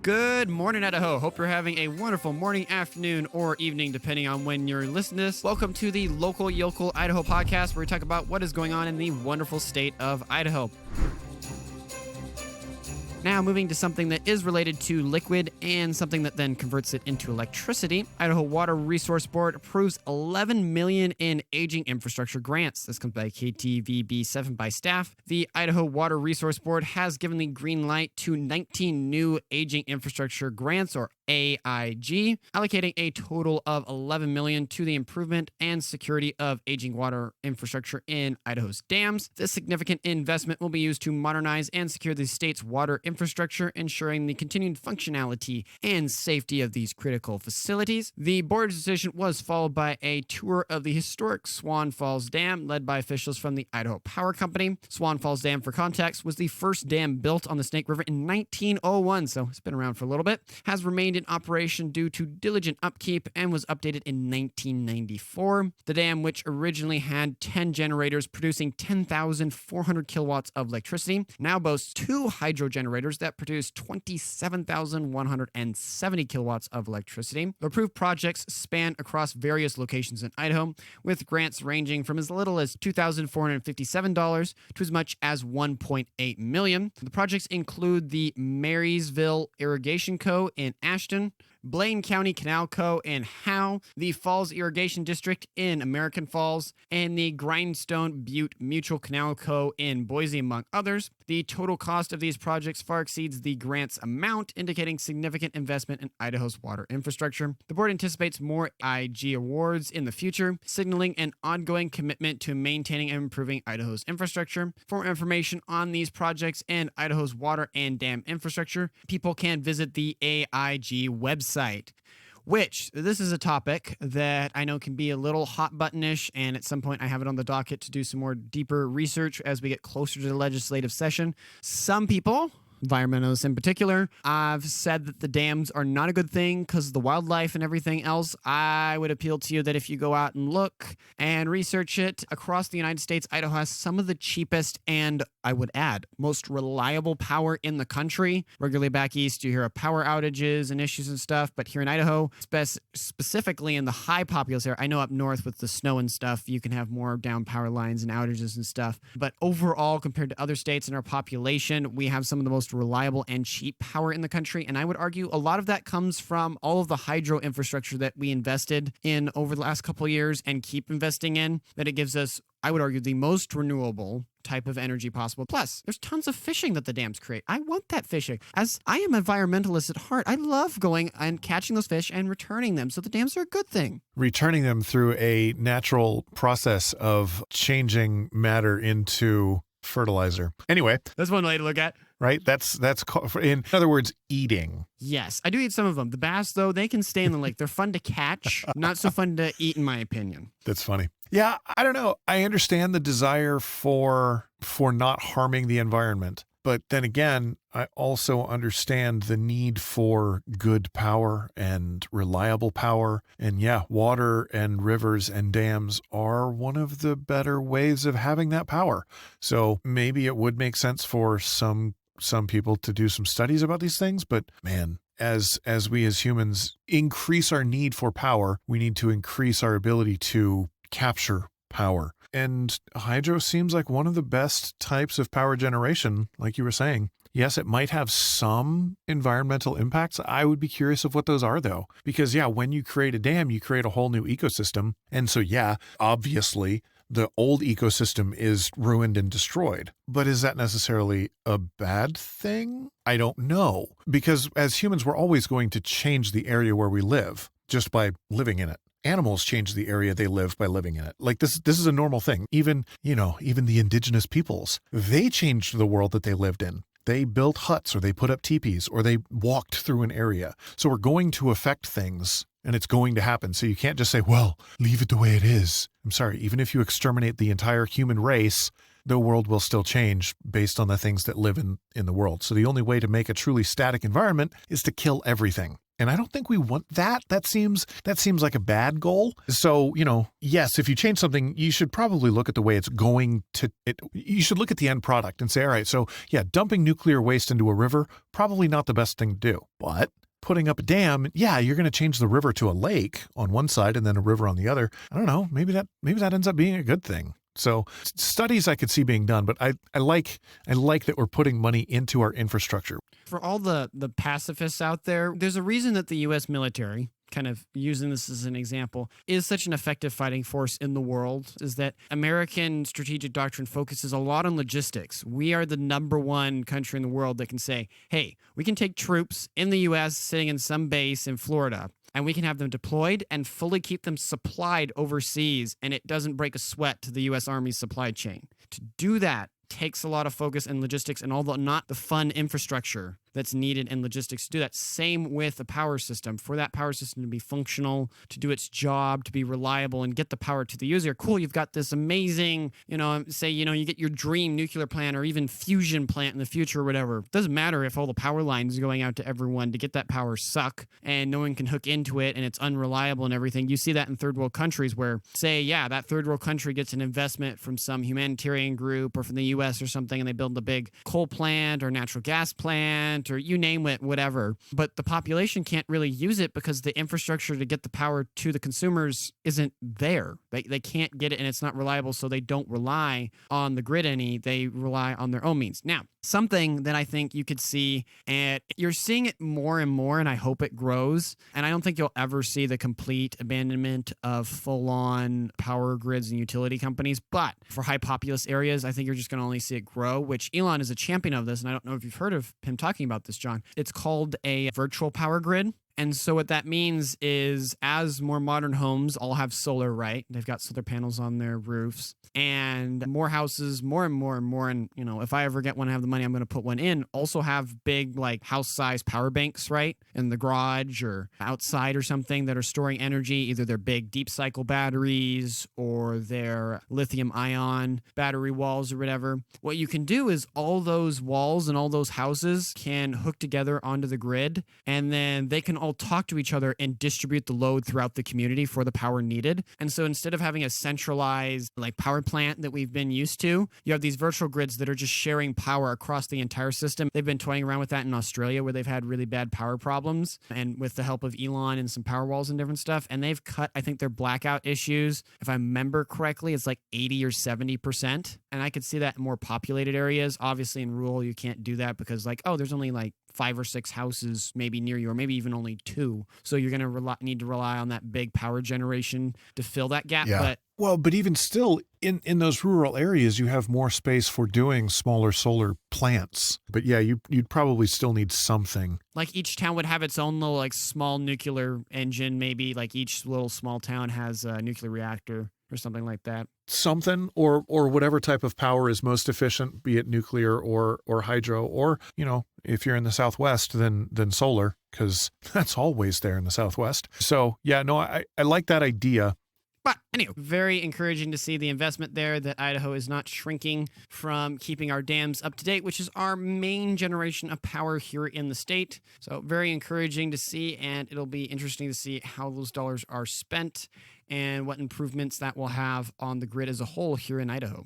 Good morning, Idaho. Hope you're having a wonderful morning, afternoon, or evening, depending on when you're listening to this. Welcome to the Local Yokel Idaho podcast, where we talk about what is going on in the wonderful state of Idaho. Now, moving to something that is related to liquid and something that then converts it into electricity. Idaho Water Resource Board approves $11 million in aging infrastructure grants. This comes by KTVB7 by staff. The Idaho Water Resource Board has given the green light to 19 new aging infrastructure grants, or AIG, allocating a total of $11 million to the improvement and security of aging water infrastructure in Idaho's dams. This significant investment will be used to modernize and secure the state's water infrastructure, ensuring the continued functionality and safety of these critical facilities. The board's decision was followed by a tour of the historic Swan Falls Dam, led by officials from the Idaho Power Company. Swan Falls Dam, for context, was the first dam built on the Snake River in 1901, so it's been around for a little bit, has remained in operation due to diligent upkeep, and was updated in 1994. The dam, which originally had 10 generators producing 10,400 kilowatts of electricity, now boasts 2 hydro generators that produce 27,170 kilowatts of electricity. The approved projects span across various locations in Idaho, with grants ranging from as little as $2,457 to as much as $1.8 million. The projects include the Marysville Irrigation Co. in Ashton, Blaine County Canal Co. in Howe, the Falls Irrigation District in American Falls, and the Grindstone Butte Mutual Canal Co. in Boise, among others. The total cost of these projects far exceeds the grant's amount, indicating significant investment in Idaho's water infrastructure. The board anticipates more IG awards in the future, signaling an ongoing commitment to maintaining and improving Idaho's infrastructure. For more information on these projects and Idaho's water and dam infrastructure, people can visit the AIG website. Which, this is a topic that I know can be a little hot buttonish, and at some point I have it on the docket to do some more deeper research as we get closer to the legislative session. Some people, environmentalists in particular, I've said that the dams are not a good thing because of the wildlife and everything else. I would appeal to you that if you go out and look and research it, across the United States, Idaho has some of the cheapest and, I would add, most reliable power in the country. Regularly back east, you hear of power outages and issues and stuff, but here in Idaho, specifically in the high populous area, I know up north with the snow and stuff, you can have more down power lines and outages and stuff. But overall, compared to other states in our population, we have some of the most reliable and cheap power in the country. And I would argue a lot of that comes from all of the hydro infrastructure that we invested in over the last couple of years and keep investing in, that it gives us, I would argue, the most renewable type of energy possible. Plus, there's tons of fishing that the dams create. I want that fishing. As I am a environmentalist at heart, I love going and catching those fish and returning them. So the dams are a good thing. Returning them through a natural process of changing matter into fertilizer. Anyway, that's one way to look at. Right? That's in other words, eating. Yes, I do eat some of them. The bass, though, they can stay in the lake. They're fun to catch, not so fun to eat, in my opinion. That's funny. Yeah, I don't know. I understand the desire for not harming the environment. But then again, I also understand the need for good power and reliable power. And yeah, water and rivers and dams are one of the better ways of having that power. So maybe it would make sense for some people to do some studies about these things. But man, as we as humans increase our need for power, we need to increase our ability to capture power. And hydro seems like one of the best types of power generation, like you were saying. Yes, it might have some environmental impacts. I would be curious of what those are, though. Because, yeah, when you create a dam, you create a whole new ecosystem. And so, yeah, obviously, the old ecosystem is ruined and destroyed. But is that necessarily a bad thing? I don't know. Because as humans, we're always going to change the area where we live just by living in it. Animals change the area they live by living in it. Like this is a normal thing. Even the indigenous peoples, they changed the world that they lived in. They built huts, or they put up teepees, or they walked through an area. So we're going to affect things, and it's going to happen. So you can't just say, well, leave it the way it is. I'm sorry, even if you exterminate the entire human race, the world will still change based on the things that live in the world. So the only way to make a truly static environment is to kill everything. And I don't think we want that. That seems like a bad goal. So, yes, if you change something, you should probably look at the way it's going to it. You should look at the end product and say, all right, so yeah, dumping nuclear waste into a river, probably not the best thing to do. But putting up a dam, yeah, you're going to change the river to a lake on one side and then a river on the other. I don't know. Maybe that ends up being a good thing. So studies I could see being done, but I like that we're putting money into our infrastructure. For all the pacifists out there, there's a reason that the U.S. military, kind of using this as an example, is such an effective fighting force in the world, is that American strategic doctrine focuses a lot on logistics. We are the number one country in the world that can say, hey, we can take troops in the U.S. sitting in some base in Florida, and we can have them deployed and fully keep them supplied overseas, and it doesn't break a sweat to the U.S. Army's supply chain. To do that takes a lot of focus and logistics and all the not the fun infrastructure that's needed in logistics to do that. Same with the power system. For that power system to be functional, to do its job, to be reliable, and get the power to the user. Cool, you've got this amazing, say, you get your dream nuclear plant or even fusion plant in the future or whatever. It doesn't matter if all the power lines are going out to everyone to get that power suck and no one can hook into it and it's unreliable and everything. You see that in third world countries where, say, yeah, that third world country gets an investment from some humanitarian group or from the U.S. or something, and they build a big coal plant or natural gas plant or you name it, whatever. But the population can't really use it because the infrastructure to get the power to the consumers isn't there. They can't get it and it's not reliable, so they don't rely on the grid any. They rely on their own means. Now, something that I think you could see, and you're seeing it more and more, and I hope it grows, and I don't think you'll ever see the complete abandonment of full-on power grids and utility companies, but for high populous areas, I think you're just going to only see it grow, which Elon is a champion of this, and I don't know if you've heard of him talking about this, John. It's called a virtual power grid. And so what that means is as more modern homes all have solar, right? They've got solar panels on their roofs, and more houses, more and more and more. And, if I ever get one and have the money, I'm going to put one in, also have big like house-sized power banks, right? In the garage or outside or something that are storing energy, either their big deep cycle batteries or their lithium ion battery walls or whatever. What you can do is all those walls and all those houses can hook together onto the grid, and then they can all talk to each other and distribute the load throughout the community for the power needed. And so instead of having a centralized like power plant that we've been used to, you have these virtual grids that are just sharing power across the entire system. They've been toying around with that in Australia where they've had really bad power problems, and with the help of Elon and some power walls and different stuff. And they've cut, I think, their blackout issues, if I remember correctly, it's like 80 or 70%. And I could see that in more populated areas. Obviously in rural, you can't do that because there's only like 5 or 6 houses maybe near you, or maybe even only 2. So you're going to need to rely on that big power generation to fill that gap. Yeah. But even still, in those rural areas, you have more space for doing smaller solar plants. But yeah, you'd probably still need something. Like each town would have its own little like small nuclear engine. Maybe like each little small town has a nuclear reactor or something like that. Something, or whatever type of power is most efficient, be it nuclear or hydro, or, if you're in the Southwest, then solar, because that's always there in the Southwest. So yeah, no, I like that idea. But anyway, very encouraging to see the investment there, that Idaho is not shrinking from keeping our dams up to date, which is our main generation of power here in the state. So very encouraging to see, and it'll be interesting to see how those dollars are spent and what improvements that will have on the grid as a whole here in Idaho.